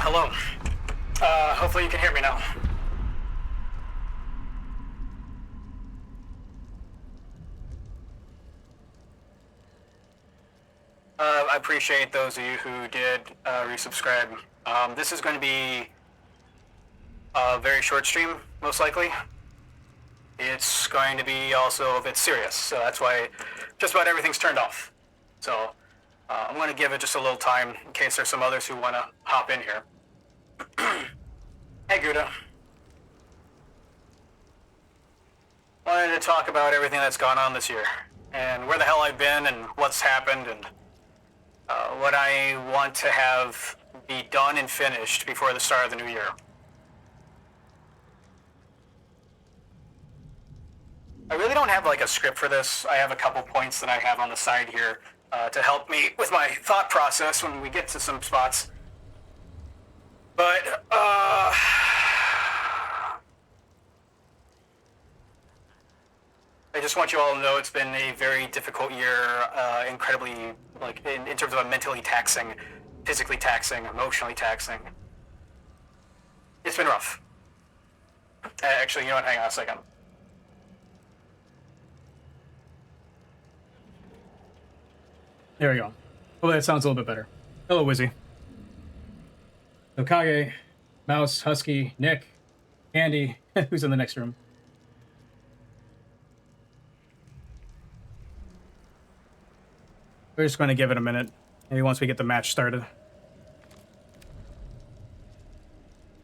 Hello. Hopefully you can hear me now. I appreciate those of you who did resubscribe. This is going to be a very short stream, most likely. It's going to be also a bit serious, so that's why just about everything's turned off. So I'm going to give it just a little time in case there's some others who want to hop in here. Hey, Gouda. Wanted to talk about everything that's gone on this year, and where the hell I've been, and what's happened, and what I want to have be done and finished before the start of the new year. I really don't have like a script for this. I have a couple points that I have on the side here to help me with my thought process when we get to some spots. But I just want you all to know it's been a very difficult year, incredibly, like, in terms of a mentally taxing, physically taxing, emotionally taxing. It's been rough. Actually, you know what? Hang on a second. There we go. Oh, that sounds a little bit better. Hello, Wizzy. Okage, Mouse, Husky, Nick, Andy, who's in the next room. We're just going to give it a minute, maybe once we get the match started.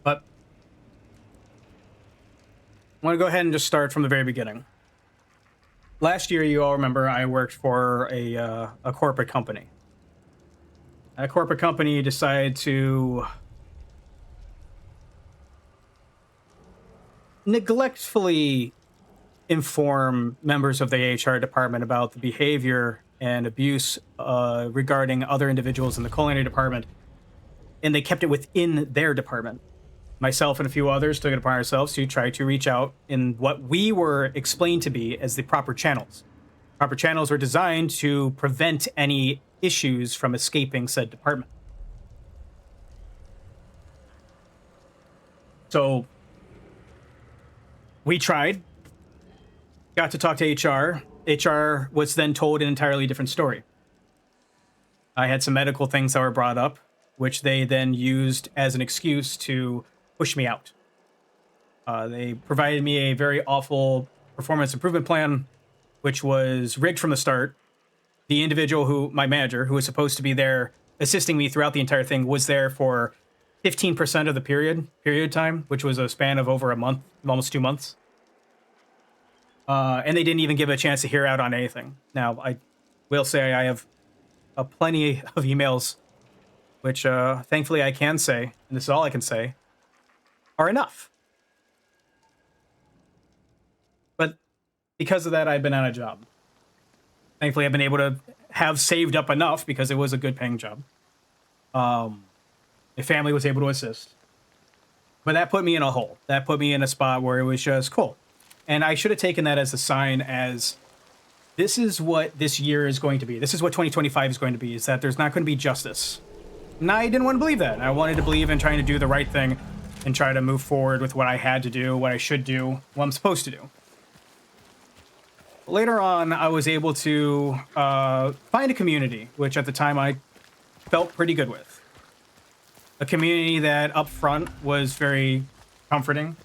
But I want to go ahead and just start from the very beginning. Last year, you all remember, I worked for a corporate company. That corporate company decided to neglectfully inform members of the HR department about the behavior and abuse regarding other individuals in the culinary department, and they kept it within their department. Myself and a few others took it upon ourselves to try to reach out in what we were explained to be as the proper channels. Proper channels were designed to prevent any issues from escaping said department. So we tried, got to talk to HR. HR was then told an entirely different story. I had some medical things that were brought up, which they then used as an excuse to push me out. They provided me a very awful performance improvement plan, which was rigged from the start. The individual my manager, who was supposed to be there assisting me throughout the entire thing, was there for 15% of the period time, which was a span of over a month, almost 2 months. And they didn't even give a chance to hear out on anything. Now, I will say I have plenty of emails, which thankfully I can say, and this is all I can say, are enough. But because of that, I've been on a job. Thankfully, I've been able to have saved up enough because it was a good paying job. My family was able to assist. But that put me in a hole. That put me in a spot where it was just cool. And I should have taken that as a sign as this is what this year is going to be. This is what 2025 is going to be, is that there's not going to be justice. And I didn't want to believe that. I wanted to believe in trying to do the right thing and try to move forward with what I had to do, what I should do, what I'm supposed to do. Later on, I was able to find a community, which at the time I felt pretty good with. A community that up front was very comforting,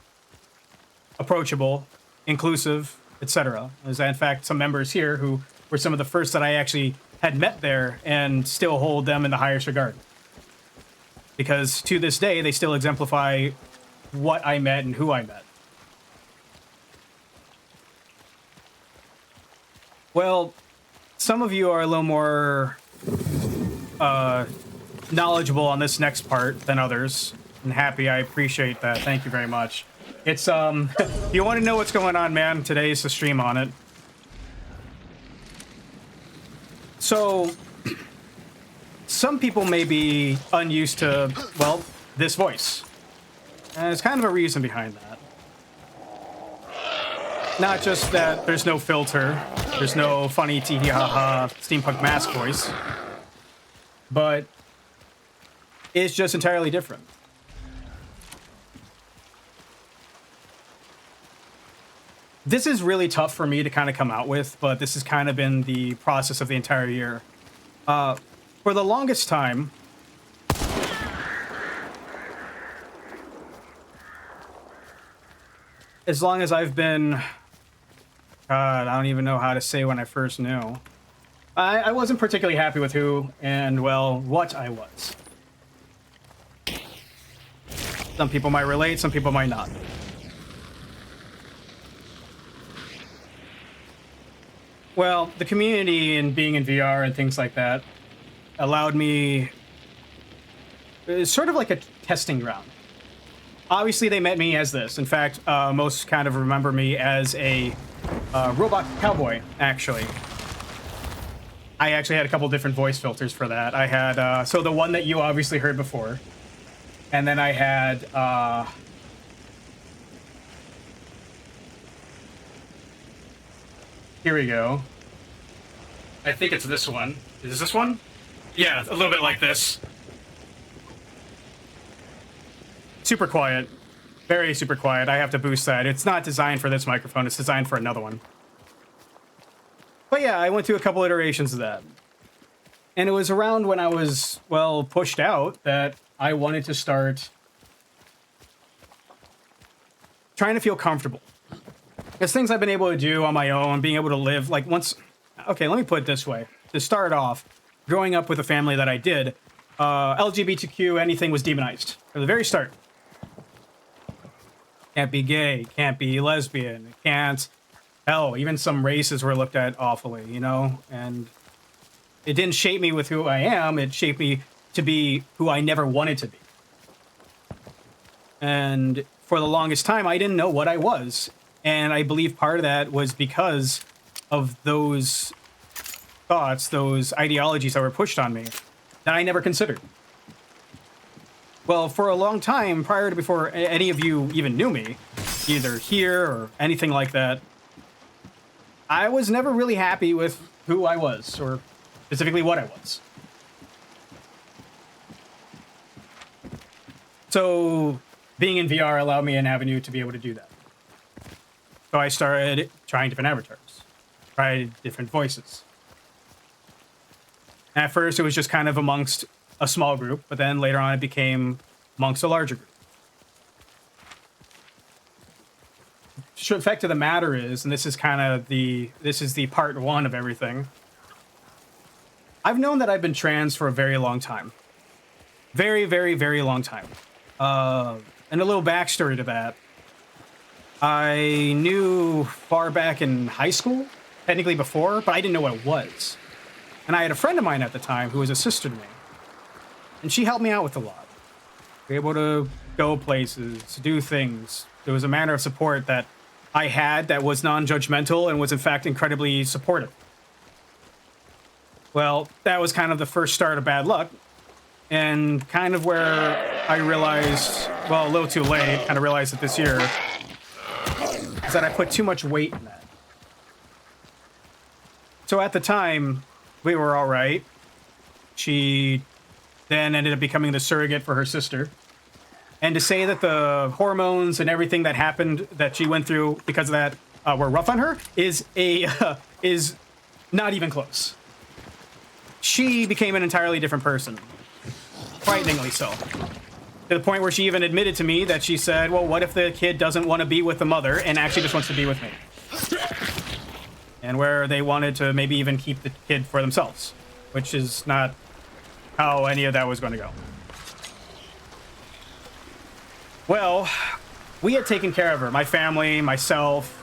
approachable, inclusive, etc. There's in fact some members here who were some of the first that I actually had met there and still hold them in the highest regard. Because to this day, they still exemplify what I met and who I met. Well, some of you are a little more knowledgeable on this next part than others. And happy, I appreciate that. Thank you very much. It's, if you want to know what's going on, man, today's the stream on it. So, some people may be unused to, well, this voice. And there's kind of a reason behind that. Not just that there's no filter, there's no funny tee-hee-ha-ha steampunk mask voice, but it's just entirely different. this is really tough for me to kind of come out with, but this has kind of been the process of the entire year. For the longest time, as long as I've been, God, I don't even know how to say when I first knew. I wasn't particularly happy with who and, well, what I was. Some people might relate, some people might not. Well, the community and being in VR and things like that allowed me... It's sort of like a testing ground. Obviously, they met me as this. In fact, most kind of remember me as a robot cowboy, actually. I actually had a couple different voice filters for that. I had, so the one that you obviously heard before. And then I had, here we go. I think it's this one. Is this one? Yeah, a little bit like this. Super quiet. Very super quiet. I have to boost that. It's not designed for this microphone. It's designed for another one. But yeah, I went through a couple iterations of that. And it was around when I was, well, pushed out that I wanted to start trying to feel comfortable. There's things I've been able to do on my own, being able to live, like once... Okay, let me put it this way. To start off, growing up with a family that I did, LGBTQ, anything was demonized from the very start. Can't be gay, can't be lesbian, can't... Hell, even some races were looked at awfully, you know? And it didn't shape me with who I am, it shaped me to be who I never wanted to be. And for the longest time, I didn't know what I was. And I believe part of that was because of those thoughts, those ideologies that were pushed on me that I never considered. Well, for a long time, prior to before any of you even knew me, either here or anything like that, I was never really happy with who I was, or specifically what I was. So being in VR allowed me an avenue to be able to do that. So I started trying different avatars, tried different voices. At first, it was just kind of amongst a small group, but then later on it became amongst a larger group. The fact of the matter is, and this is kind of the part one of everything, I've known that I've been trans for a very long time. Very, very, very long time. And a little backstory to that. I knew far back in high school, technically before, but I didn't know what it was. And I had a friend of mine at the time who was a sister to me. And she helped me out with a lot. Be able to go places, do things. There was a manner of support that I had that was non-judgmental and was in fact incredibly supportive. Well, that was kind of the first start of bad luck. And kind of where I realized, well, a little too late, kind of realized it this year, is that I put too much weight in that. So at the time, we were all right. She then ended up becoming the surrogate for her sister. And to say that the hormones and everything that happened, that she went through because of that, were rough on her, is not even close. She became an entirely different person. Frighteningly so. To the point where she even admitted to me that she said, well, what if the kid doesn't want to be with the mother and actually just wants to be with me? And where they wanted to maybe even keep the kid for themselves, which is not how any of that was going to go. Well, we had taken care of her, my family, myself.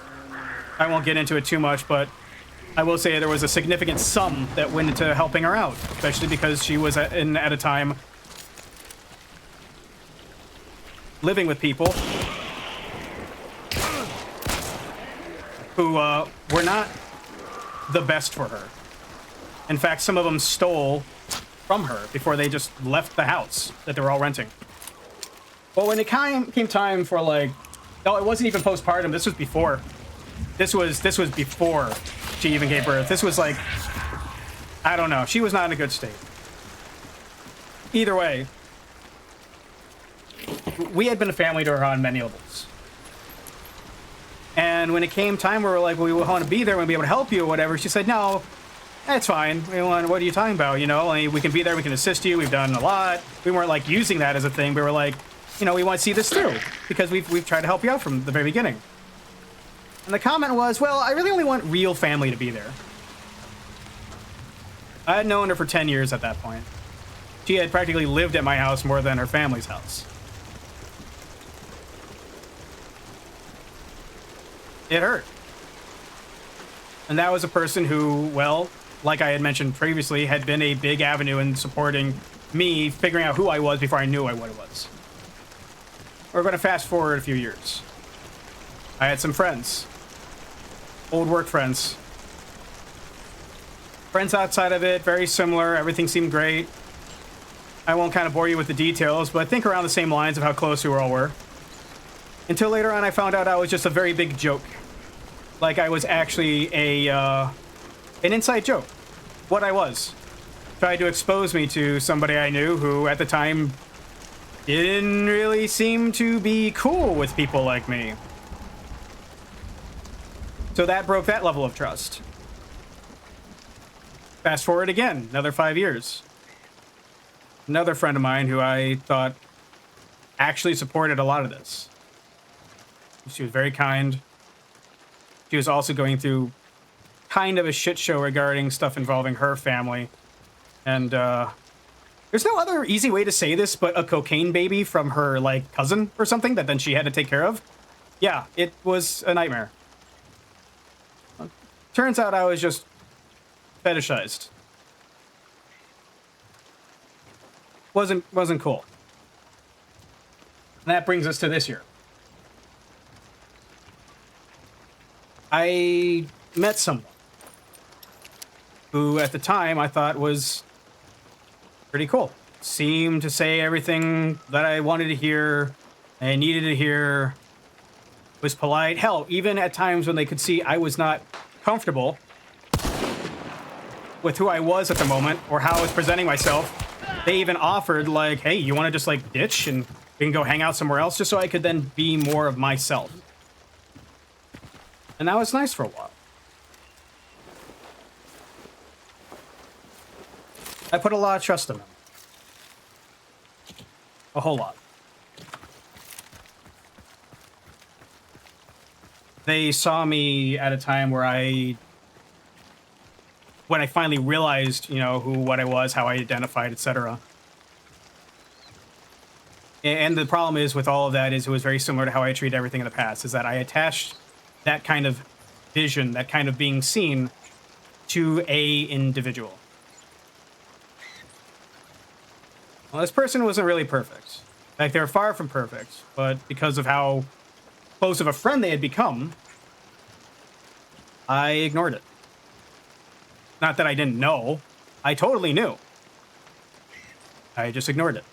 I won't get into it too much, but I will say there was a significant sum that went into helping her out, especially because she was at a time living with people who were not the best for her. In fact, some of them stole from her before they just left the house that they were all renting. Well, when it came time for, like... No, it wasn't even postpartum. This was before. This was before she even gave birth. This was like... I don't know. She was not in a good state. Either way, we had been a family to her on many levels. And when it came time where we're like, well, we want to be there, we want to be able to help you or whatever, she said, no, that's fine. What are you talking about? You know, like, we can be there, we can assist you. We've done a lot. We weren't like using that as a thing. We were like, you know, we want to see this through because we've tried to help you out from the very beginning. And the comment was, well, I really only want real family to be there. I had known her for 10 years at that point. She had practically lived at my house more than her family's house. It hurt. And that was a person who, well, like I had mentioned previously, had been a big avenue in supporting me figuring out who I was before I knew what I was. We're going to fast forward a few years. I had some friends. Old work friends. Friends outside of it, very similar. Everything seemed great. I won't kind of bore you with the details, but think around the same lines of how close we all were. Until later on, I found out I was just a very big joke. Like I was actually an inside joke. What I was. Tried to expose me to somebody I knew who, at the time, didn't really seem to be cool with people like me. So that broke that level of trust. Fast forward again, another 5 years. Another friend of mine who I thought actually supported a lot of this. She was very kind. She was also going through kind of a shit show regarding stuff involving her family. And there's no other easy way to say this, but a cocaine baby from her, like, cousin or something that then she had to take care of. Yeah, it was a nightmare. Turns out I was just fetishized. Wasn't cool. And that brings us to this year. I met someone who at the time I thought was pretty cool. Seemed to say everything that I wanted to hear, I needed to hear, was polite. Hell, even at times when they could see I was not comfortable with who I was at the moment or how I was presenting myself, they even offered, like, hey, you want to just, like, ditch and we can go hang out somewhere else, just so I could then be more of myself. And that was nice for a while. I put a lot of trust in them. A whole lot. They saw me at a time where when I finally realized, you know, what I was, how I identified, etc. And the problem is with all of that is it was very similar to how I treated everything in the past, is that I attached that kind of vision, that kind of being seen to a individual. Well, this person wasn't really perfect. Like, they were far from perfect, but because of how close of a friend they had become, I ignored it. Not that I didn't know. I totally knew. I just ignored it.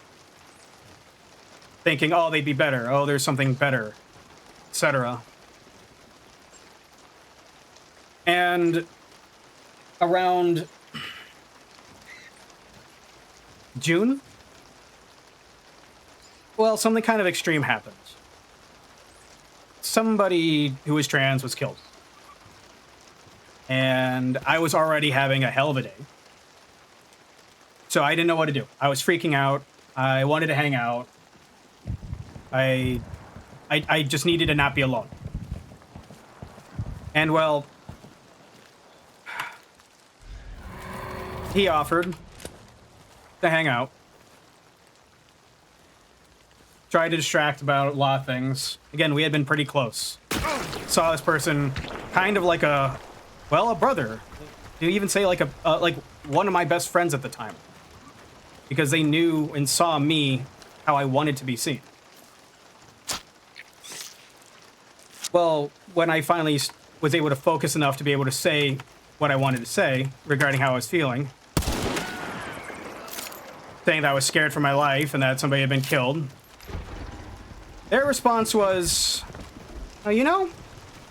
Thinking, oh, they'd be better. Oh, there's something better, etc. And around June, well, something kind of extreme happened. Somebody who was trans was killed. And I was already having a hell of a day. So I didn't know what to do. I was freaking out. I wanted to hang out. I just needed to not be alone. And, well, he offered to hang out. Tried to distract about a lot of things. Again, we had been pretty close. Saw this person kind of like a brother. You even say like like one of my best friends at the time. Because they knew and saw me how I wanted to be seen. Well, when I finally was able to focus enough to be able to say what I wanted to say regarding how I was feeling, saying that I was scared for my life and that somebody had been killed, their response was, you know,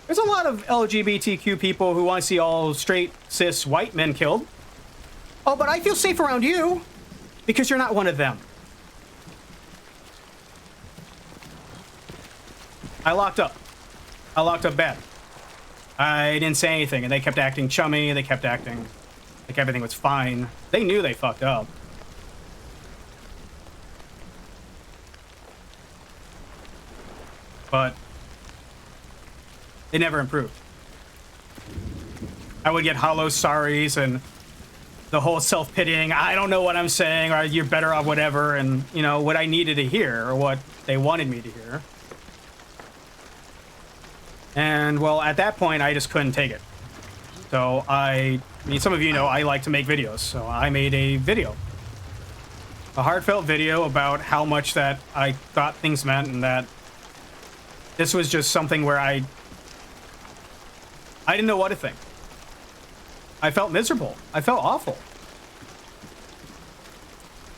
there's a lot of LGBTQ people who want to see all straight, cis, white men killed. Oh, but I feel safe around you because you're not one of them. I locked up. I locked up bad. I didn't say anything, and they kept acting chummy. They kept acting like everything was fine. They knew they fucked up. But they never improved. I would get hollow sorries and the whole self-pitying, I don't know what I'm saying, or you're better off, whatever, and, you know, what I needed to hear, or what they wanted me to hear. And, well, at that point, I just couldn't take it. So I mean, some of you know I like to make videos, so I made a video. A heartfelt video about how much that I thought things meant, and that this was just something where I didn't know what to think. I felt miserable. I felt awful.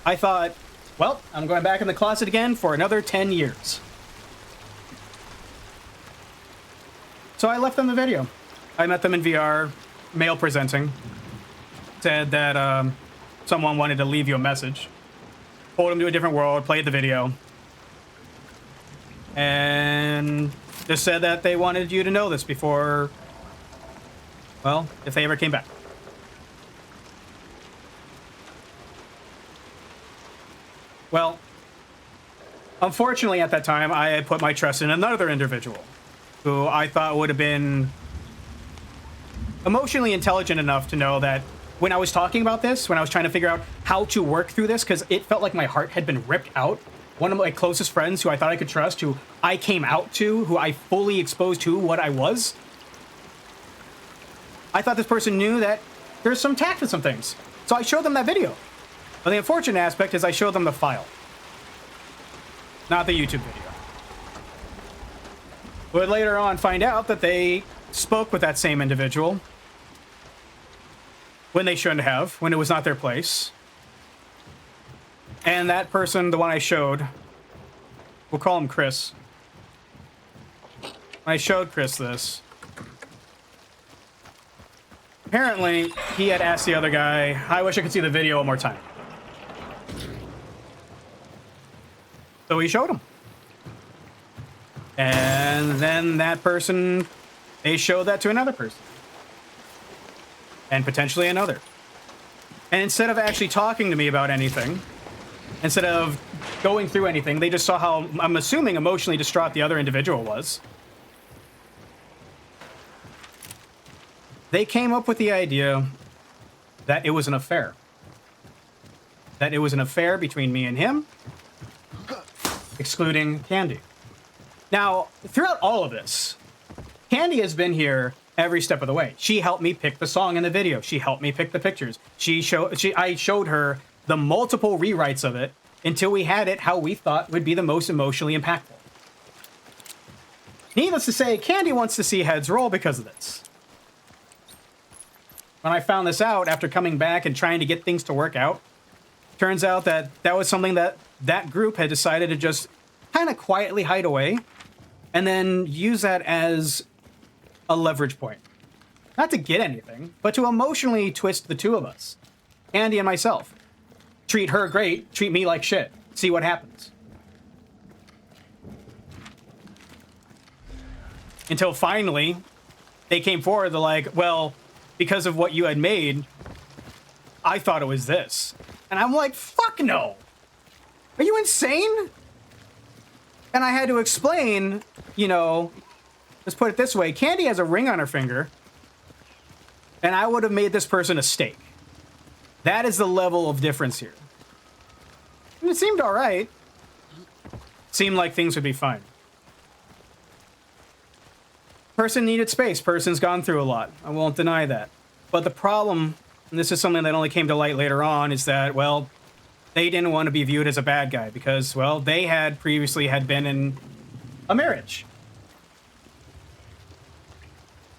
I thought, well, I'm going back in the closet again for another 10 years. So I left them the video. I met them in VR, male presenting. Said that someone wanted to leave you a message. Pulled them to a different world, played the video. And just said that they wanted you to know this before, well, if they ever came back. Well, unfortunately at that time, I had put my trust in another individual who I thought would have been emotionally intelligent enough to know that when I was talking about this, when I was trying to figure out how to work through this, because it felt like my heart had been ripped out, one of my closest friends who I thought I could trust, who I came out to, who I fully exposed to what I was, I thought this person knew that there's some tact in some things. So I showed them that video. But the unfortunate aspect is I showed them the file, not the YouTube video. Would later on find out that they spoke with that same individual when they shouldn't have, when it was not their place. And that person, the one I showed, we'll call him Chris. I showed Chris this. Apparently, he had asked the other guy, I wish I could see the video one more time. So he showed him. And then that person, they showed that to another person. And potentially another. And instead of actually talking to me about anything, instead of going through anything, they just saw how, I'm assuming, emotionally distraught the other individual was. They came up with the idea that it was an affair. That it was an affair between me and him, excluding Candy. Now, throughout all of this, Candy has been here every step of the way. She helped me pick the song in the video. She helped me pick the pictures. I showed her the multiple rewrites of it until we had it how we thought would be the most emotionally impactful. Needless to say, Candy wants to see heads roll because of this. When I found this out after coming back and trying to get things to work out, turns out that that was something that that group had decided to just kind of quietly hide away and then use that as a leverage point. Not to get anything, but to emotionally twist the two of us, Andy and myself. Treat her great, treat me like shit. See what happens. Until finally, they came forward, they're like, well, because of what you had made, I thought it was this. And I'm like, fuck no. Are you insane? And I had to explain, you know, let's put it this way. Candy has a ring on her finger, and I would have made this person a steak. That is the level of difference here. And it seemed all right. Seemed like things would be fine. Person needed space. Person's gone through a lot. I won't deny that. But the problem, and this is something that only came to light later on, is that, well, they didn't want to be viewed as a bad guy because, well, they had previously been in a marriage.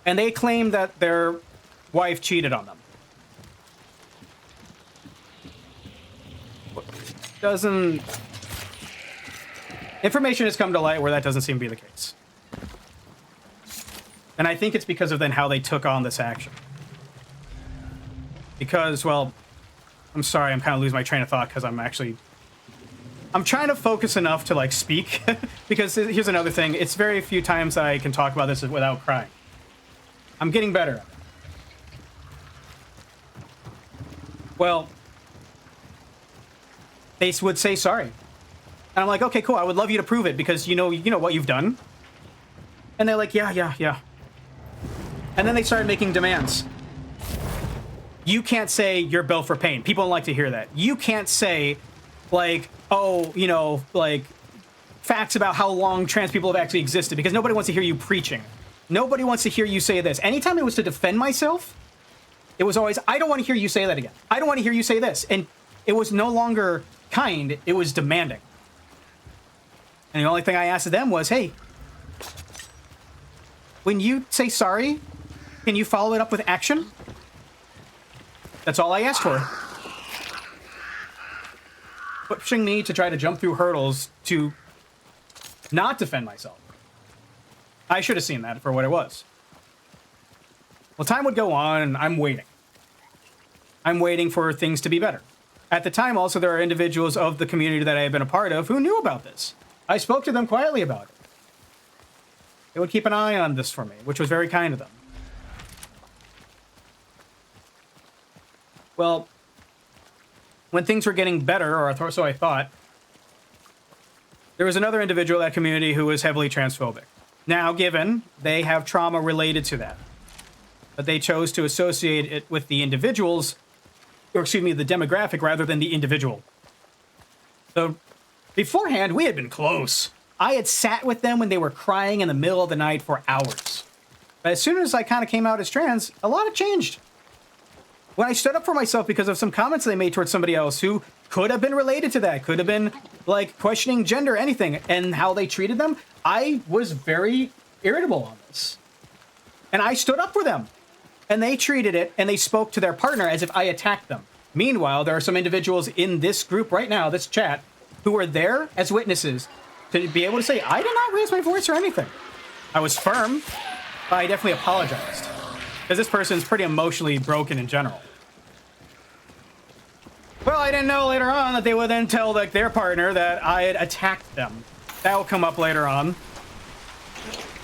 And they claimed that their wife cheated on them. Information has come to light where that doesn't seem to be the case. And I think it's because of then how they took on this action. Because, well, I'm sorry, I'm kind of losing my train of thought because I'm I'm trying to focus enough to like speak because here's another thing. It's very few times I can talk about this without crying. I'm getting better. Well, they would say sorry. And I'm like, okay, cool. I would love you to prove it because you know what you've done. And they're like, yeah. And then they started making demands. You can't say you're built for pain. People don't like to hear that. You can't say, like, oh, like, facts about how long trans people have actually existed, because nobody wants to hear you preaching. Nobody wants to hear you say this. Anytime it was to defend myself, it was always, I don't want to hear you say that again. I don't want to hear you say this. And it was no longer kind, it was demanding. And the only thing I asked of them was, hey, when you say sorry, can you follow it up with action? That's all I asked for. Pushing me to try to jump through hurdles to not defend myself. I should have seen that for what it was. Well, time would go on, and I'm waiting. I'm waiting for things to be better. At the time, also, there are individuals of the community that I have been a part of who knew about this. I spoke to them quietly about it. They would keep an eye on this for me, which was very kind of them. Well, when things were getting better, or so I thought, there was another individual in that community who was heavily transphobic. Now, given they have trauma related to that, but they chose to associate it with the individuals, or excuse me, the demographic rather than the individual. So, beforehand, we had been close. I had sat with them when they were crying in the middle of the night for hours. But as soon as I kind of came out as trans, a lot had changed. When I stood up for myself because of some comments they made towards somebody else who could have been related to that, could have been, like, questioning gender, anything, and how they treated them, I was very irritable on this. And I stood up for them. And they treated it, and they spoke to their partner as if I attacked them. Meanwhile, there are some individuals in this group right now, this chat, who are there as witnesses to be able to say, I did not raise my voice or anything. I was firm, but I definitely apologized. Because this person's pretty emotionally broken in general. Well, I didn't know later on that they would then tell, like, their partner that I had attacked them. That will come up later on.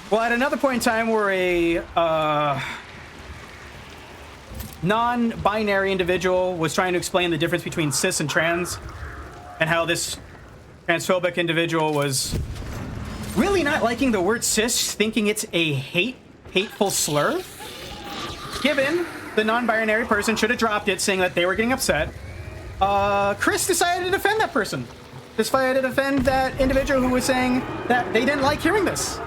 Well, at another point in time where a non-binary individual was trying to explain the difference between cis and trans, and how this transphobic individual was really not liking the word cis, thinking it's a hateful slur. Given the non-binary person should have dropped it, saying that they were getting upset, Chris decided to defend that person. Decided to defend that individual who was saying that they didn't like hearing this.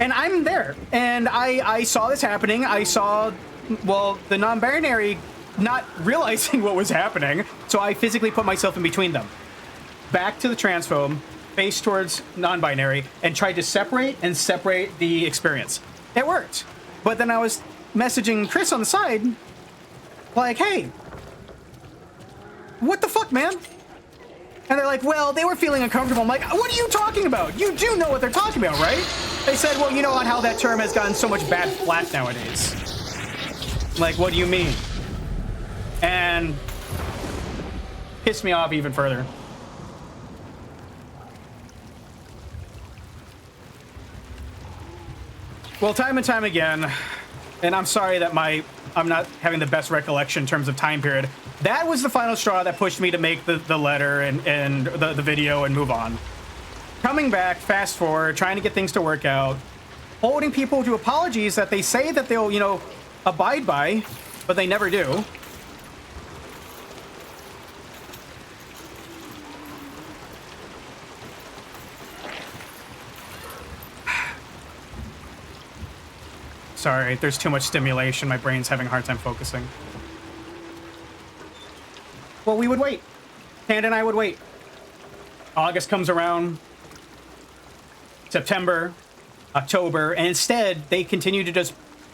And I'm there, and I saw this happening. I saw, well, the non-binary not realizing what was happening, so I physically put myself in between them. Back to the transphobe, face towards non-binary, and tried to separate the experience. It worked. But then I was messaging Chris on the side, like, hey, what the fuck, man? And they're like, well, they were feeling uncomfortable. I'm like, what are you talking about? You do know what they're talking about, right? They said, well, you know on how that term has gotten so much bad flat nowadays. Like, what do you mean? And pissed me off even further. Well, time and time again, and I'm sorry that I'm not having the best recollection in terms of time period. That was the final straw that pushed me to make the letter and the video and move on. Coming back, fast forward, trying to get things to work out, holding people to apologies that they say that they'll, abide by, but they never do. Sorry, there's too much stimulation. My brain's having a hard time focusing. Well, we would wait. Tanda and I would wait. August comes around. September, October, and instead, they continue to just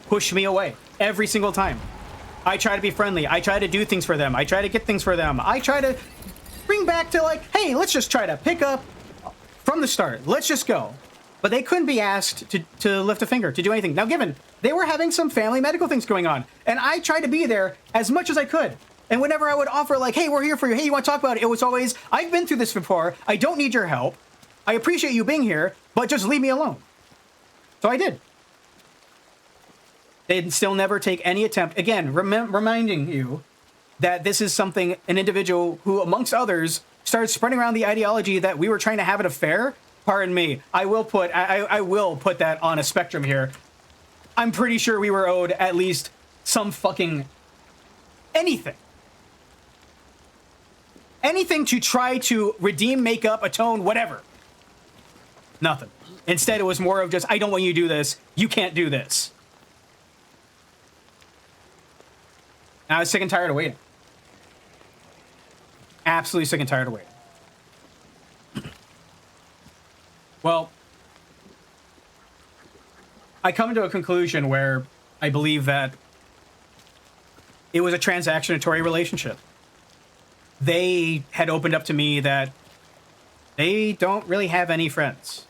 push me away every single time. I try to be friendly. I try to do things for them. I try to get things for them. I try to bring back to, like, hey, let's just try to pick up from the start. Let's just go. But they couldn't be asked to lift a finger, to do anything. Now, given they were having some family medical things going on, and I tried to be there as much as I could. And whenever I would offer, like, hey, we're here for you. Hey, you want to talk about it? It was always, I've been through this before. I don't need your help. I appreciate you being here, but just leave me alone. So I did. They'd still never take any attempt. Again, reminding you that this is something, an individual who, amongst others, started spreading around the ideology that we were trying to have an affair. Pardon me. I will put that on a spectrum here. I'm pretty sure we were owed at least some fucking anything. Anything to try to redeem, make up, atone, whatever. Nothing. Instead, it was more of just, I don't want you to do this. You can't do this. And I was sick and tired of waiting. Absolutely sick and tired of waiting. Well, I come to a conclusion where I believe that it was a transactionatory relationship. They had opened up to me that they don't really have any friends.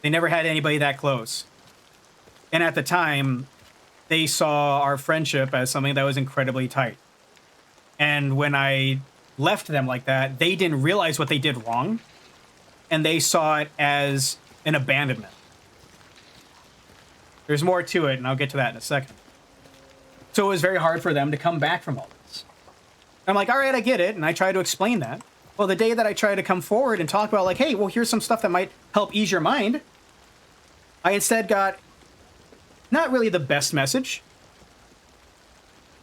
They never had anybody that close. And at the time, they saw our friendship as something that was incredibly tight. And when I left them like that, they didn't realize what they did wrong. And they saw it as an abandonment. There's more to it, and I'll get to that in a second. So it was very hard for them to come back from all this. I'm like, all right, I get it. And I try to explain that. Well, the day that I try to come forward and talk about, like, hey, well, here's some stuff that might help ease your mind, I instead got not really the best message,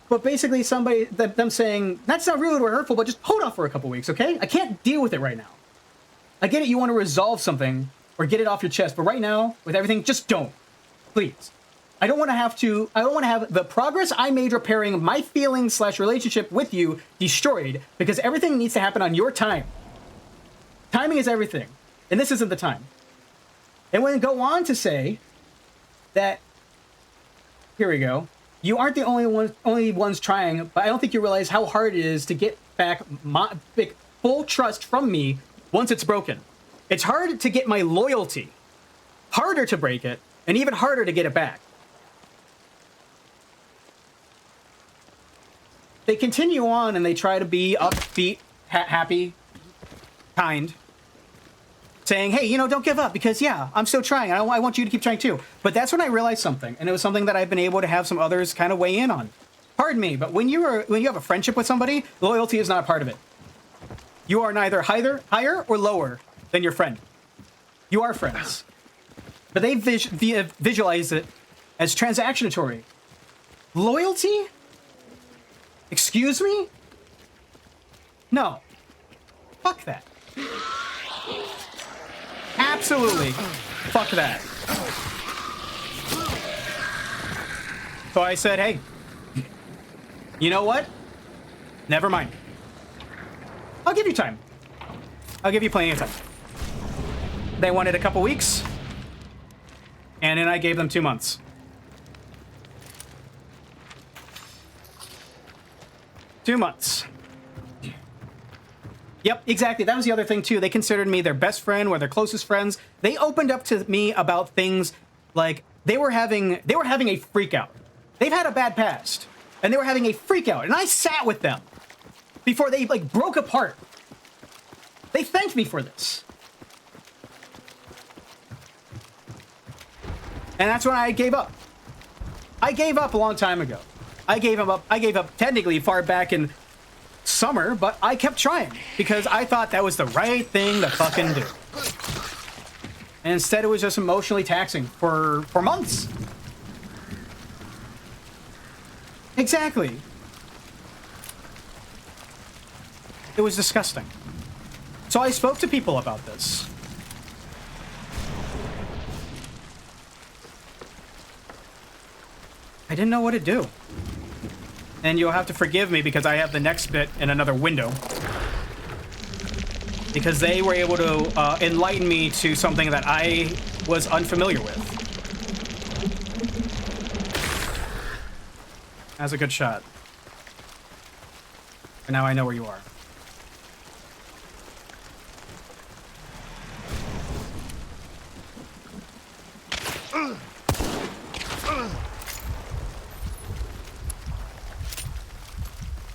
but basically them saying, that's not rude or hurtful, but just hold off for a couple weeks, okay? I can't deal with it right now. I get it, you want to resolve something or get it off your chest, but right now, with everything, just don't. Please. I don't want to have the progress I made repairing my feelings / relationship with you destroyed, because everything needs to happen on your time. Timing is everything, and this isn't the time. And when go on to say that, here we go, you aren't the only ones trying, but I don't think you realize how hard it is to get back my full trust from me once it's broken. It's hard to get my loyalty, harder to break it, and even harder to get it back. They continue on and they try to be upbeat, happy, kind, saying, hey, you know, don't give up because, yeah, I'm still trying. I want you to keep trying too. But that's when I realized something, and it was something that I've been able to have some others kind of weigh in on. Pardon me, but when you have a friendship with somebody, loyalty is not a part of it. You are neither higher or lower than your friend. You are friends. But they visualize it as transactionatory. Loyalty? Excuse me? No. Fuck that. Absolutely. Fuck that. So I said, hey, you know what? Never mind. I'll give you time. I'll give you plenty of time. They wanted a couple weeks, and then I gave them 2 months. 2 months. Yep, exactly. That was the other thing, too. They considered me their best friend or their closest friends. They opened up to me about things like they were having a freak out. They've had a bad past, and they were having a freak out. And I sat with them before they, broke apart. They thanked me for this. And that's when I gave up. I gave up a long time ago. I gave up technically far back in summer, but I kept trying because I thought that was the right thing to fucking do. And instead it was just emotionally taxing for months. Exactly. It was disgusting. So I spoke to people about this. I didn't know what to do. And you'll have to forgive me because I have the next bit in another window. Because they were able to enlighten me to something that I was unfamiliar with. That's a good shot. And now I know where you are.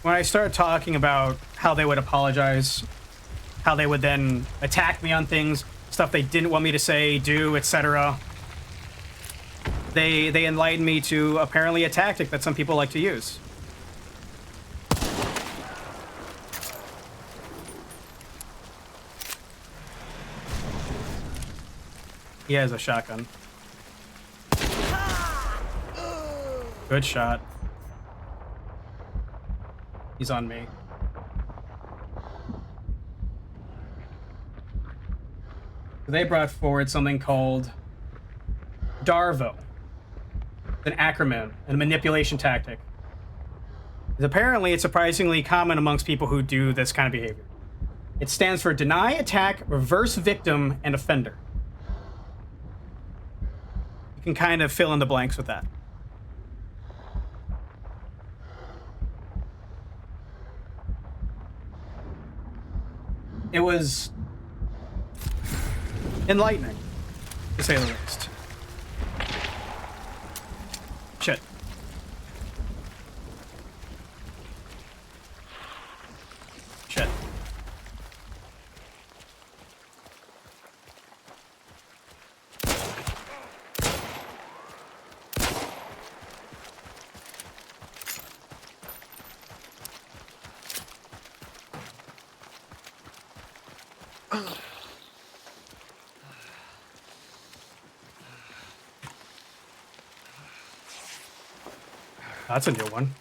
when I started talking about how they would apologize, how they would then attack me on things, stuff they didn't want me to say, do, etc., they enlightened me to apparently a tactic that some people like to use. He has a shotgun. Good shot. He's on me. They brought forward something called DARVO. It's an acronym and a manipulation tactic. Apparently, it's surprisingly common amongst people who do this kind of behavior. It stands for deny, attack, reverse victim, and offender. You can kind of fill in the blanks with that. It was enlightening, to say the least. Shit. Shit. That's a new one.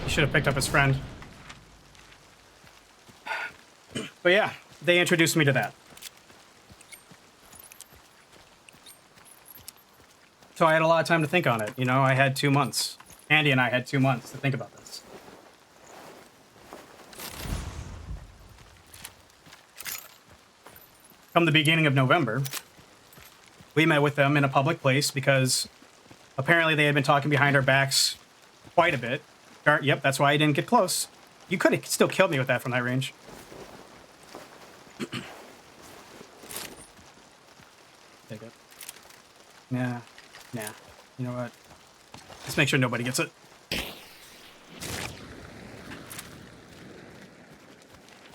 Should have picked up his friend. But yeah, they introduced me to that. So I had a lot of time to think on it. You know, I had 2 months. Andy and I had 2 months to think about this. Come the beginning of November, we met with them in a public place because apparently they had been talking behind our backs quite a bit. Yep, that's why I didn't get close. You could have still killed me with that from that range. Take it. Nah. You know what? Let's make sure nobody gets it.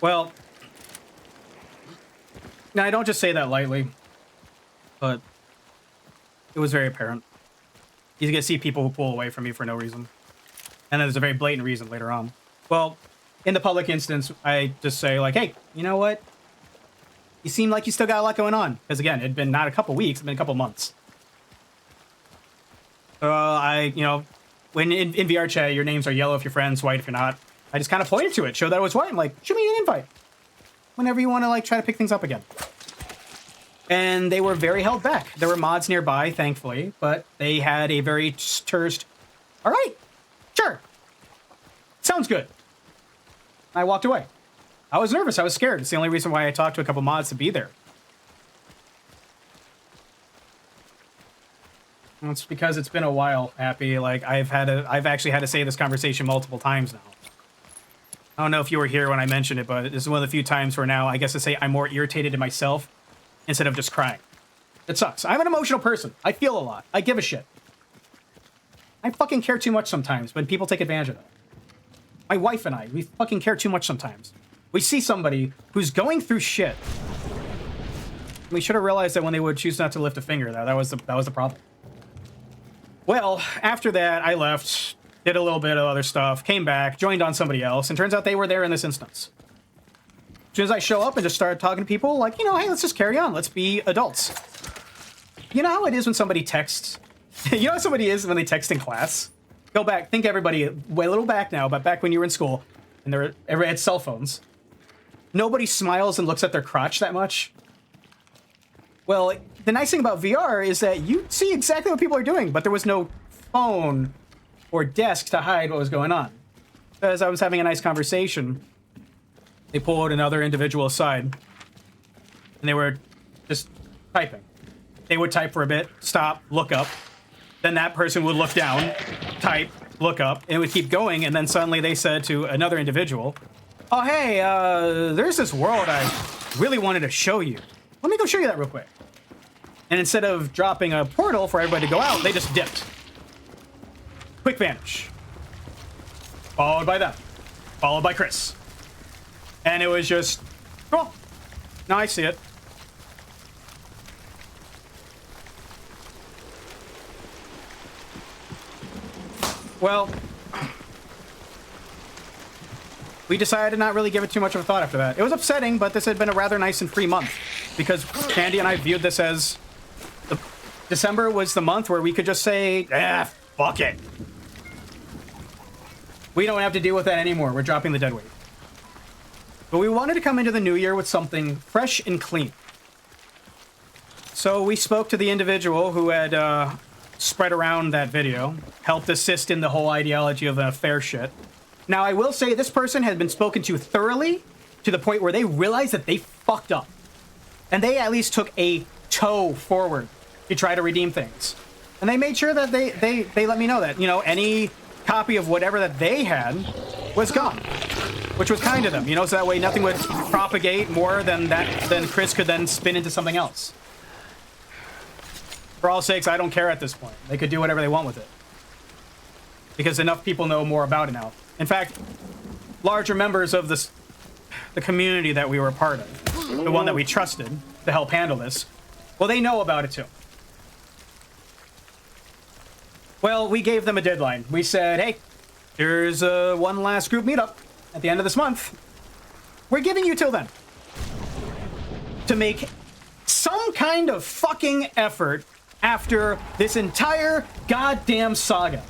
Well, now I don't just say that lightly, but it was very apparent. You can see people who pull away from you for no reason. And then there's a very blatant reason later on. Well, in the public instance, I just say, like, hey, you know what? You seem like you still got a lot going on. Because, again, it'd been not a couple weeks, it'd been a couple months. When in VR chat, your names are yellow if you're friends, white if you're not. I just kind of pointed to it, showed that it was white. I'm like, shoot me an invite. Whenever you want to, like, try to pick things up again. And they were very held back. There were mods nearby, thankfully, but they had a very terse, all right. Sure. Sounds good. I walked away. I was nervous. I was scared. It's the only reason why I talked to a couple mods to be there. And it's because it's been a while, Happy. Like, I've actually had to say this conversation multiple times now. I don't know if you were here when I mentioned it, but this is one of the few times where now I guess to say I'm more irritated in myself instead of just crying. It sucks. I'm an emotional person. I feel a lot. I give a shit. I fucking care too much sometimes when people take advantage of that. My wife and I, we fucking care too much sometimes. We see somebody who's going through shit. We should have realized that when they would choose not to lift a finger. That was the problem. Well, after that, I left, did a little bit of other stuff, came back, joined on somebody else, and turns out they were there in this instance. As soon as I show up and just start talking to people, like, you know, hey, let's just carry on. Let's be adults. You know how it is when somebody texts? You know how somebody is when they text in class? Go back, think everybody, way a little back now, but back when you were in school, and everybody had cell phones. Nobody smiles and looks at their crotch that much. Well, the nice thing about VR is that you see exactly what people are doing, but there was no phone or desk to hide what was going on. As I was having a nice conversation, they pulled another individual aside, and they were just typing. They would type for a bit, stop, look up. Then that person would look down, type, look up, and it would keep going, and then suddenly they said to another individual, oh, hey, there's this world I really wanted to show you. Let me go show you that real quick. And instead of dropping a portal for everybody to go out, they just dipped. Quick vanish. Followed by them. Followed by Chris. And it was just, oh, now I see it. Well, we decided to not really give it too much of a thought after that. It was upsetting, but this had been a rather nice and free month because Candy and I viewed this as December was the month where we could just say, fuck it. We don't have to deal with that anymore. We're dropping the dead weight. But we wanted to come into the new year with something fresh and clean. So we spoke to the individual who had spread around that video, helped assist in the whole ideology of the fair shit. Now, I will say this person has been spoken to thoroughly to the point where they realized that they fucked up. And they at least took a toe forward to try to redeem things. And they made sure that they let me know that, you know, any copy of whatever that they had was gone. Which was kind of them, you know, so that way nothing would propagate more than Chris could then spin into something else. For all sakes, I don't care at this point. They could do whatever they want with it. Because enough people know more about it now. In fact, larger members of the community that we were a part of, the one that we trusted to help handle this, well, they know about it too. Well, we gave them a deadline. We said, hey, here's one last group meetup at the end of this month. We're giving you till then to make some kind of fucking effort after this entire goddamn saga.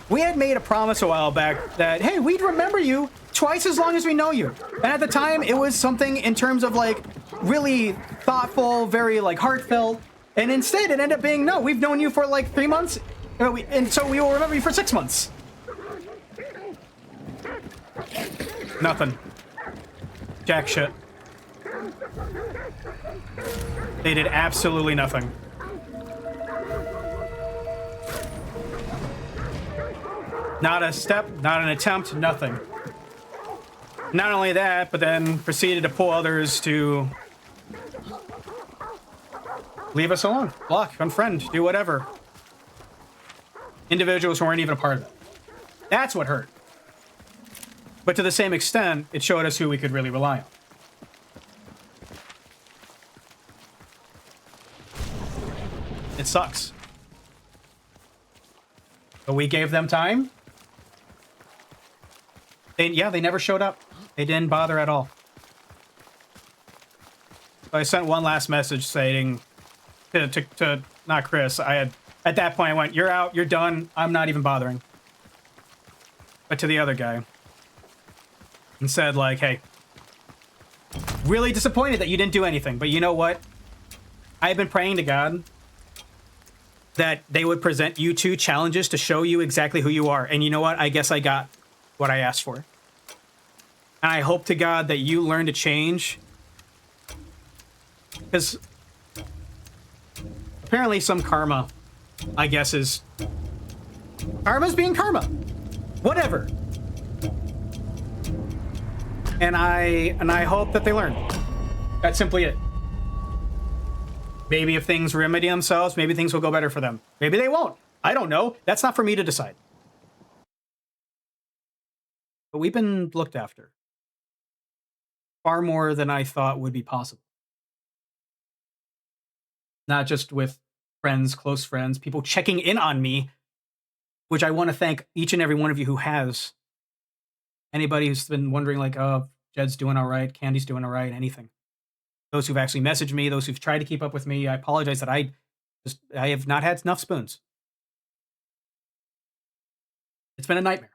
We had made a promise a while back that, hey, we'd remember you twice as long as we know you. And at the time, it was something in terms of, like, really thoughtful, very, like, heartfelt. And instead, it ended up being, no, we've known you for, like, 3 months, and so we will remember you for 6 months. Nothing. Jack shit. They did absolutely nothing. Not a step, not an attempt, nothing. Not only that, but then proceeded to pull others to leave us alone, block, unfriend, do whatever. Individuals who weren't even a part of it. That's what hurt. But to the same extent, it showed us who we could really rely on. It sucks. But we gave them time. They never showed up. They didn't bother at all. So I sent one last message saying to not Chris. At that point I went, you're out, you're done. I'm not even bothering. But to the other guy, and said like, hey, really disappointed that you didn't do anything, but you know what? I've been praying to God that they would present you 2 challenges to show you exactly who you are. And you know what? I guess I got what I asked for. And I hope to God that you learn to change. Because apparently some karma, I guess, is... Karma's being karma. Whatever. And I hope that they learn. That's simply it. Maybe if things remedy themselves, maybe things will go better for them. Maybe they won't. I don't know. That's not for me to decide. But we've been looked after. Far more than I thought would be possible. Not just with friends, close friends, people checking in on me, which I want to thank each and every one of you who has. Anybody who's been wondering, like, oh, Jed's doing all right, Candy's doing all right, anything. Those who've actually messaged me, those who've tried to keep up with me, I apologize that I have not had enough spoons. It's been a nightmare.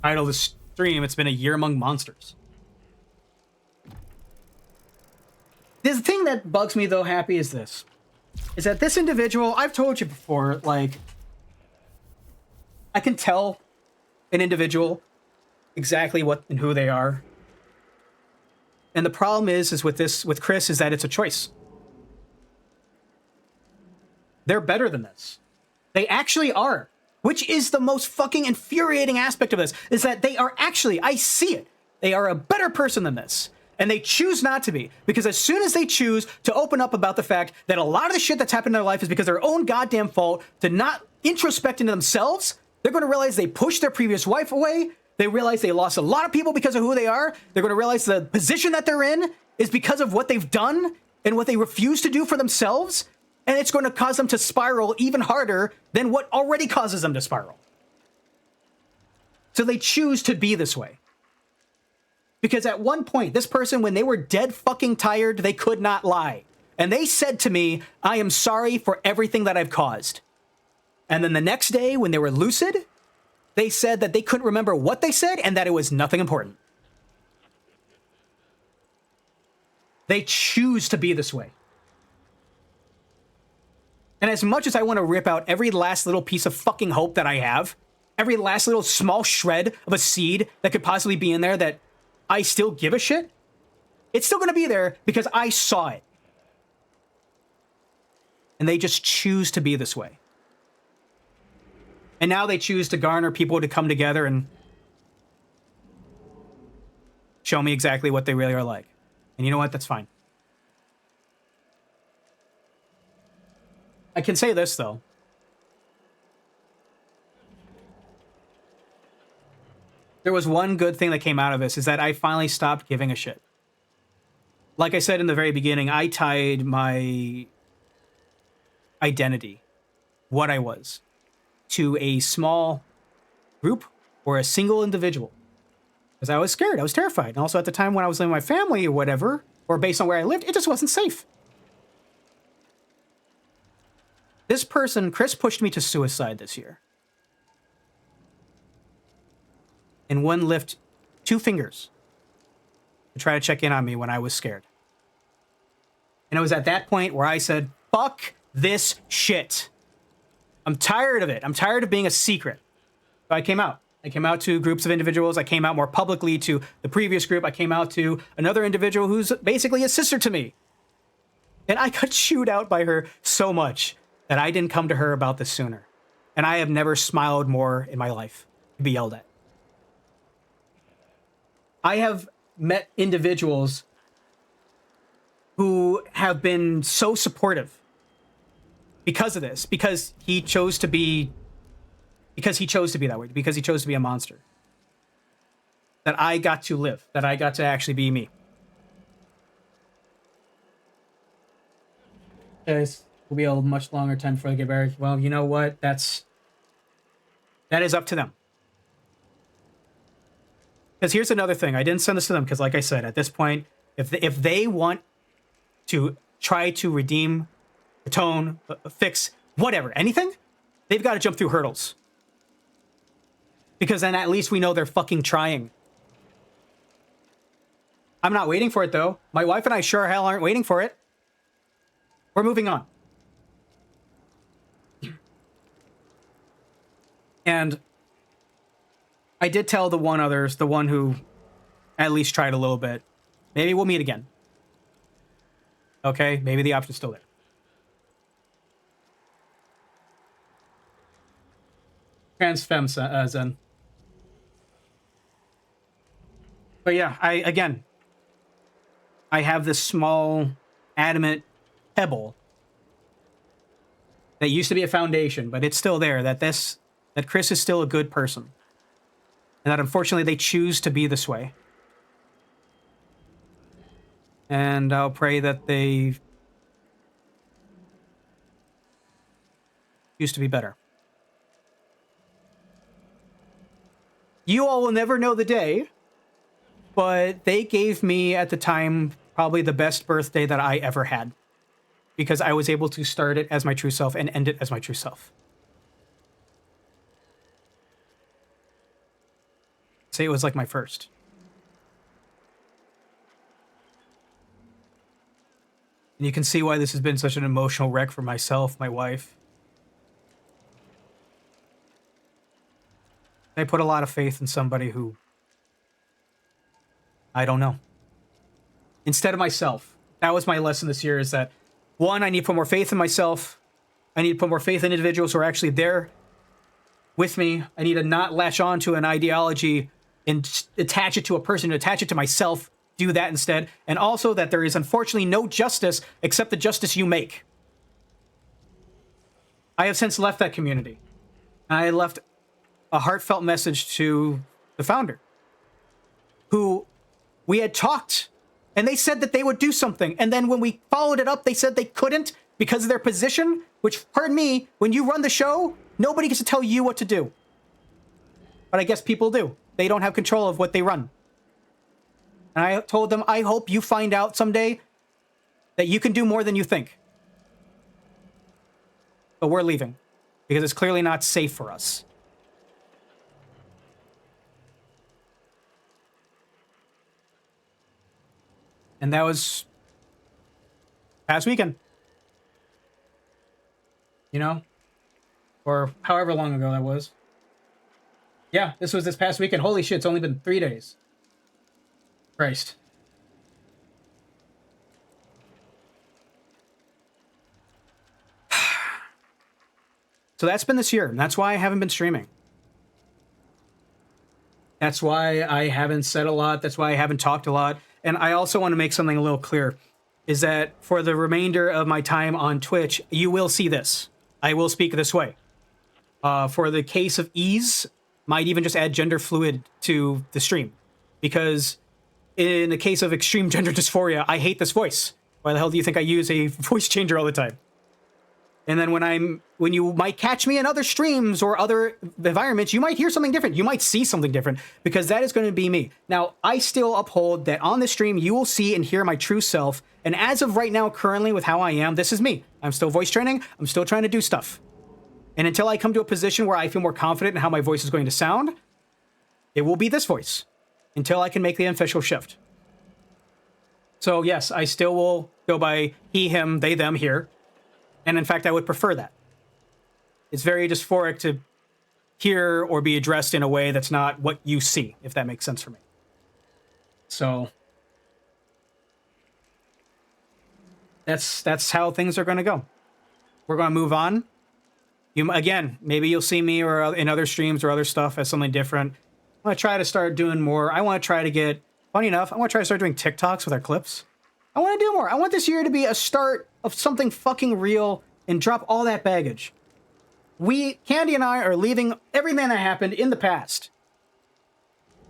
Title of the stream, it's been a year among monsters. the thing that bugs me though, Happy, is this. Is that this individual, I've told you before, like, I can tell an individual exactly what and who they are. And the problem is with Chris, is that it's a choice. They're better than this. They actually are. Which is the most fucking infuriating aspect of this, is that they are actually, I see it, they are a better person than this. And they choose not to be. Because as soon as they choose to open up about the fact that a lot of the shit that's happened in their life is because of their own goddamn fault, to not introspect into themselves, they're going to realize they pushed their previous wife away. They realize they lost a lot of people because of who they are. They're going to realize the position that they're in is because of what they've done and what they refuse to do for themselves. And it's going to cause them to spiral even harder than what already causes them to spiral. So they choose to be this way. Because at one point, this person, when they were dead fucking tired, they could not lie. And they said to me, I am sorry for everything that I've caused. And then the next day, when they were lucid, they said that they couldn't remember what they said and that it was nothing important. They choose to be this way. And as much as I want to rip out every last little piece of fucking hope that I have, every last little small shred of a seed that could possibly be in there that I still give a shit, it's still going to be there because I saw it. And they just choose to be this way. And now they choose to garner people to come together and show me exactly what they really are like. And you know what? That's fine. I can say this, though. There was one good thing that came out of this, is that I finally stopped giving a shit. Like I said in the very beginning, I tied my identity, what I was, to a small group or a single individual. Because I was scared, I was terrified. And also at the time when I was living with my family or whatever, or based on where I lived, it just wasn't safe. This person, Chris, pushed me to suicide this year. And wouldn't lift 2 fingers to try to check in on me when I was scared. And it was at that point where I said, fuck this shit. I'm tired of it. I'm tired of being a secret. So I came out. I came out to groups of individuals. I came out more publicly to the previous group. I came out to another individual who's basically a sister to me. And I got chewed out by her so much that I didn't come to her about this sooner. And I have never smiled more in my life to be yelled at. I have met individuals who have been so supportive because of this, because he chose to be that way, because he chose to be a monster. That I got to live, that I got to actually be me. Guys, will be a much longer time before I get married. Well, you know what? That is up to them. Because here's another thing. I didn't send this to them because, like I said, at this point, if they want to try to redeem, atone, fix, whatever, anything, they've got to jump through hurdles. Because then at least we know they're fucking trying. I'm not waiting for it, though. My wife and I sure hell aren't waiting for it. We're moving on. And I did tell the one who at least tried a little bit, maybe we'll meet again. Okay, maybe the option's still there. Trans femme Zen. But yeah, I have this small, adamant pebble that used to be a foundation, but it's still there, that Chris is still a good person. And that unfortunately they choose to be this way. And I'll pray that they choose to be better. You all will never know the day, but they gave me at the time probably the best birthday that I ever had. Because I was able to start it as my true self and end it as my true self. Say it was like my first. And you can see why this has been such an emotional wreck for myself, my wife. I put a lot of faith in somebody who I don't know. Instead of myself. That was my lesson this year, is that, one, I need to put more faith in myself. I need to put more faith in individuals who are actually there with me. I need to not latch on to an ideology and attach it to a person, attach it to myself. Do that instead. And also that there is unfortunately no justice except the justice you make. I have since left that community. I left a heartfelt message to the founder, who we had talked, and they said that they would do something. And then when we followed it up, they said they couldn't because of their position, which, pardon me, when you run the show, nobody gets to tell you what to do. But I guess people do. They don't have control of what they run. And I told them, I hope you find out someday that you can do more than you think. But we're leaving because it's clearly not safe for us. And that was past weekend. You know? Or however long ago that was. Yeah, this was this past weekend. Holy shit, it's only been 3 days. Christ. So that's been this year. And that's why I haven't been streaming. That's why I haven't said a lot. That's why I haven't talked a lot. And I also want to make something a little clear, is that for the remainder of my time on Twitch, you will see this. I will speak this way. For the case of ease, might even just add gender fluid to the stream. Because in the case of extreme gender dysphoria, I hate this voice. Why the hell do you think I use a voice changer all the time? And then when you might catch me in other streams or other environments, you might hear something different. You might see something different, because that is going to be me. Now, I still uphold that on this stream, you will see and hear my true self. And as of right now, currently with how I am, this is me. I'm still voice training. I'm still trying to do stuff. And until I come to a position where I feel more confident in how my voice is going to sound, it will be this voice until I can make the official shift. So yes, I still will go by he, him, they, them here. And in fact, I would prefer that. It's very dysphoric to hear or be addressed in a way that's not what you see, if that makes sense for me. So that's how things are going to go. We're going to move on. Again, maybe you'll see me or in other streams or other stuff as something different. I want to try to start doing more. I want to try to get, funny enough, I want to try to start doing TikToks with our clips. I want to do more. I want this year to be a start of something fucking real and drop all that baggage. Candy and I are leaving everything that happened in the past.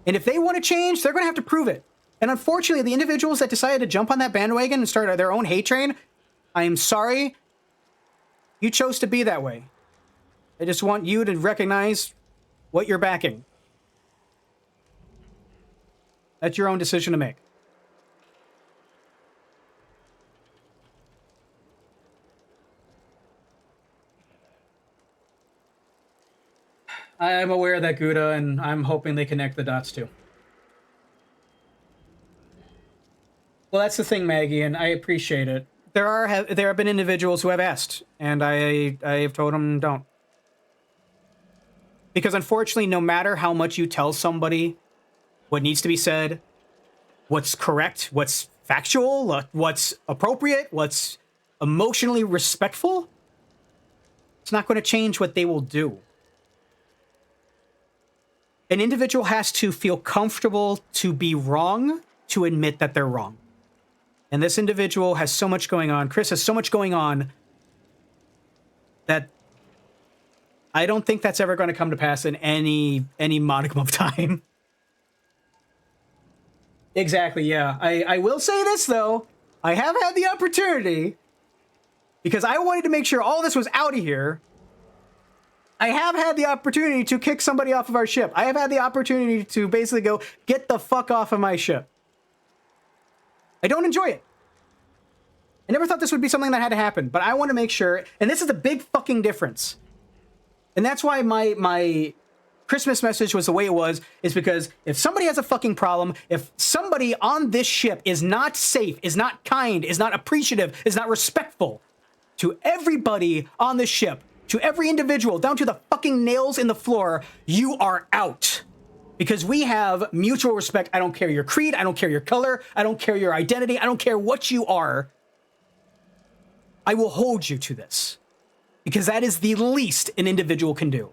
And if they want to change, they're going to have to prove it. And unfortunately, the individuals that decided to jump on that bandwagon and start their own hate train, I am sorry. You chose to be that way. I just want you to recognize what you're backing. That's your own decision to make. I'm aware of that, Gouda, and I'm hoping they connect the dots too. Well, that's the thing, Maggie, and I appreciate it. There have been individuals who have asked, and I have told them don't. Because unfortunately, no matter how much you tell somebody what needs to be said, what's correct, what's factual, what's appropriate, what's emotionally respectful, it's not going to change what they will do. An individual has to feel comfortable to be wrong, to admit that they're wrong. And this individual has so much going on. Chris has so much going on that I don't think that's ever going to come to pass in any modicum of time. Exactly, yeah. I will say this, though. I have had the opportunity, because I wanted to make sure all this was out of here. I have had the opportunity to kick somebody off of our ship. I have had the opportunity to basically go, get the fuck off of my ship. I don't enjoy it. I never thought this would be something that had to happen, but I want to make sure, and this is the big fucking difference. And that's why my Christmas message was the way it was is because if somebody has a fucking problem, if somebody on this ship is not safe, is not kind, is not appreciative, is not respectful to everybody on the ship, to every individual, down to the fucking nails in the floor, you are out. Because we have mutual respect. I don't care your creed. I don't care your color. I don't care your identity. I don't care what you are. I will hold you to this. Because that is the least an individual can do.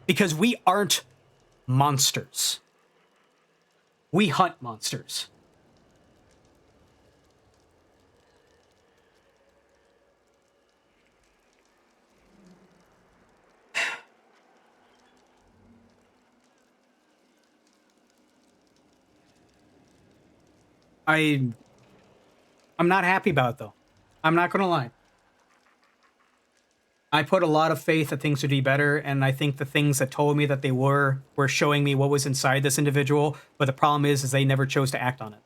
Because we aren't monsters. We hunt monsters. I'm not happy about it, though. I'm not going to lie. I put a lot of faith that things would be better, and I think the things that told me that they were showing me what was inside this individual, but the problem is they never chose to act on it.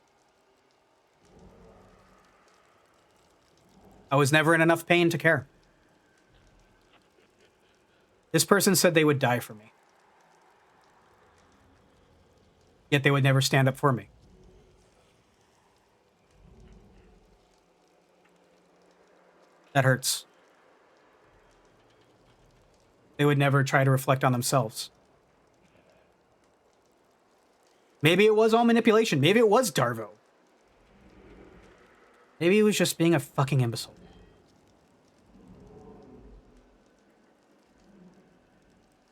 I was never in enough pain to care. This person said they would die for me. Yet they would never stand up for me. That hurts. They would never try to reflect on themselves. Maybe it was all manipulation. Maybe it was Darvo. Maybe he was just being a fucking imbecile.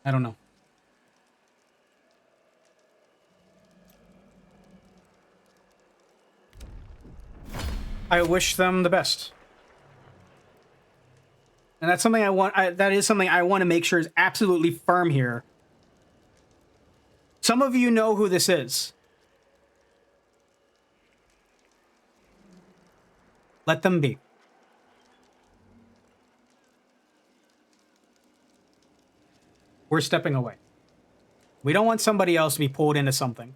I don't know. I wish them the best. And that's something I want. That is something I want to make sure is absolutely firm here. Some of you know who this is. Let them be. We're stepping away. We don't want somebody else to be pulled into something.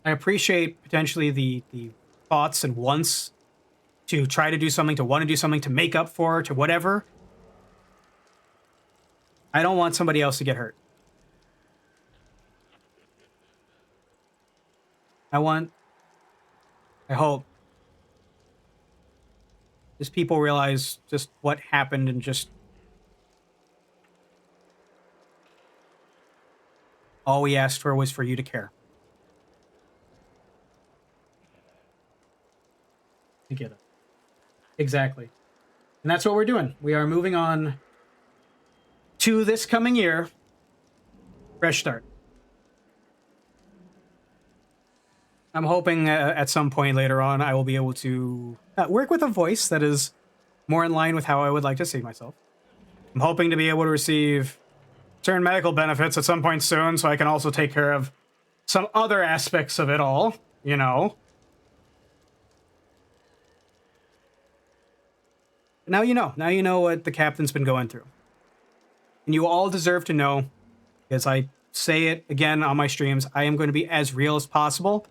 I appreciate potentially the thoughts and wants to try to do something, to want to do something, to make up for, to whatever. I don't want somebody else to get hurt. I hope just people realize just what happened and just all we asked for was for you to care. I get it. Exactly. And that's what we're doing. We are moving on to this coming year. Fresh start. I'm hoping at some point later on I will be able to work with a voice that is more in line with how I would like to see myself. I'm hoping to be able to receive certain medical benefits at some point soon so I can also take care of some other aspects of it all, you know. Now you know. Now you know what the captain's been going through. And you all deserve to know, as I say it again on my streams, I am going to be as real as possible.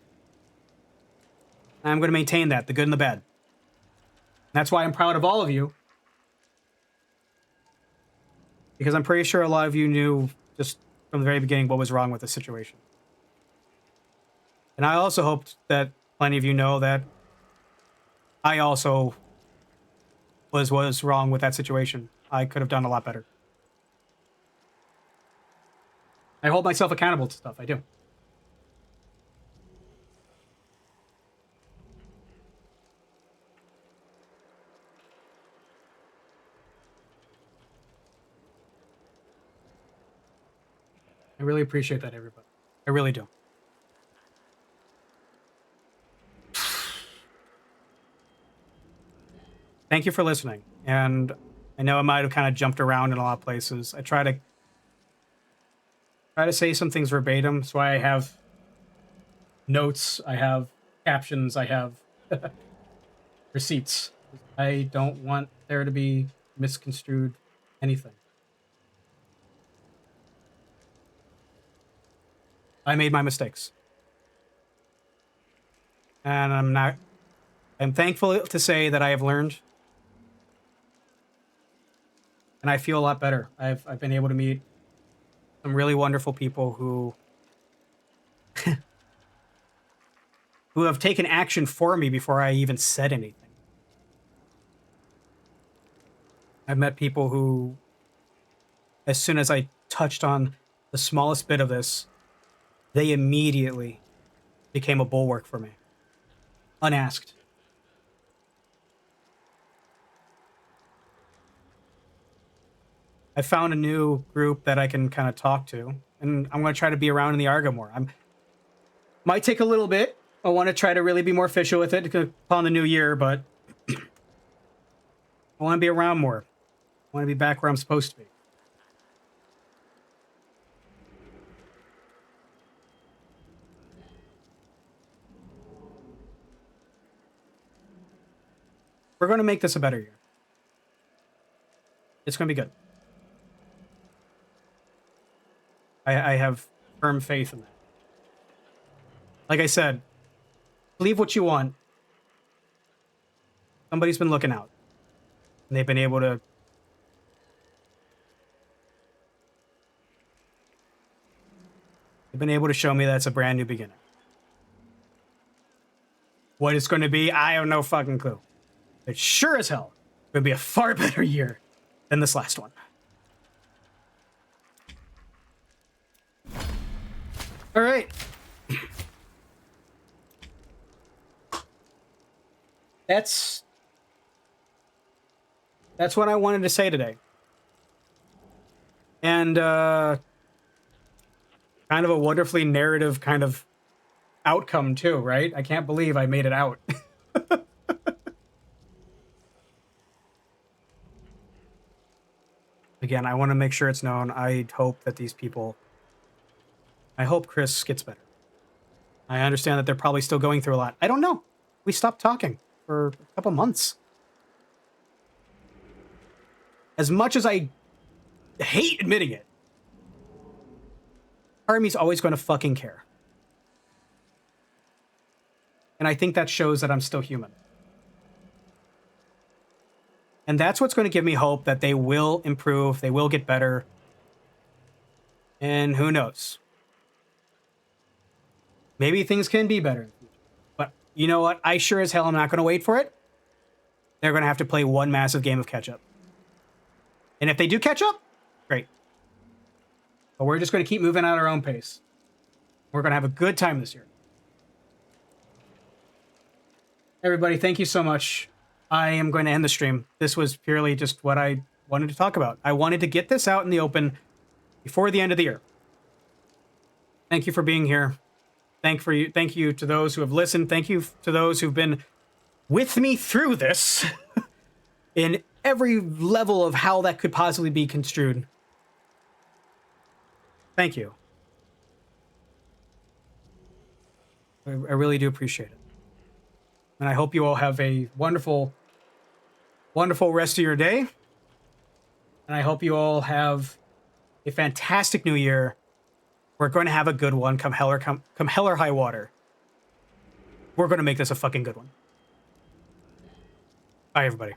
I'm going to maintain that, the good and the bad. That's why I'm proud of all of you. Because I'm pretty sure a lot of you knew just from the very beginning what was wrong with the situation. And I also hoped that plenty of you know that I also was wrong with that situation. I could have done a lot better. I hold myself accountable to stuff, I do. I really appreciate that, everybody. I really do. Thank you for listening. And I know I might have kind of jumped around in a lot of places. I try to say some things verbatim. That's why I have notes, I have captions, I have receipts. I don't want there to be misconstrued anything. I made my mistakes. And I'm thankful to say that I have learned. and I feel a lot better. I've been able to meet some really wonderful people who have taken action for me before I even said anything. I've met people who, as soon as I touched on the smallest bit of this, they immediately became a bulwark for me, unasked. I found a new group that I can kind of talk to, and I'm going to try to be around in the Argo more. Might take a little bit. I want to try to really be more official with it upon the new year, but I want to be around more. I want to be back where I'm supposed to be. We're going to make this a better year. It's going to be good. I have firm faith in that. Like I said, believe what you want. Somebody's been looking out. And they've been able to show me that it's a brand new beginning. What it's going to be, I have no fucking clue. It's sure as hell going to be a far better year than this last one. All right. That's what I wanted to say today. And kind of a wonderfully narrative kind of outcome too, right? I can't believe I made it out. Again, I want to make sure it's known. I hope that these people... I hope Chris gets better. I understand that they're probably still going through a lot. I don't know. We stopped talking for a couple months. As much as I hate admitting it, part of me's always going to fucking care. And I think that shows that I'm still human. And that's what's going to give me hope that they will improve, they will get better. And who knows? Maybe things can be better in the future. But you know what? I sure as hell am not going to wait for it. They're going to have to play one massive game of catch-up. And if they do catch up, great. But we're just going to keep moving at our own pace. We're going to have a good time this year. Everybody, thank you so much. I am going to end the stream. This was purely just what I wanted to talk about. I wanted to get this out in the open before the end of the year. Thank you for being here. Thank you to those who have listened. Thank you to those who've been with me through this in every level of how that could possibly be construed. Thank you. I really do appreciate it. And I hope you all have a wonderful, wonderful rest of your day. And I hope you all have a fantastic new year. We're going to have a good one come hell or high water. We're going to make this a fucking good one. Bye, everybody.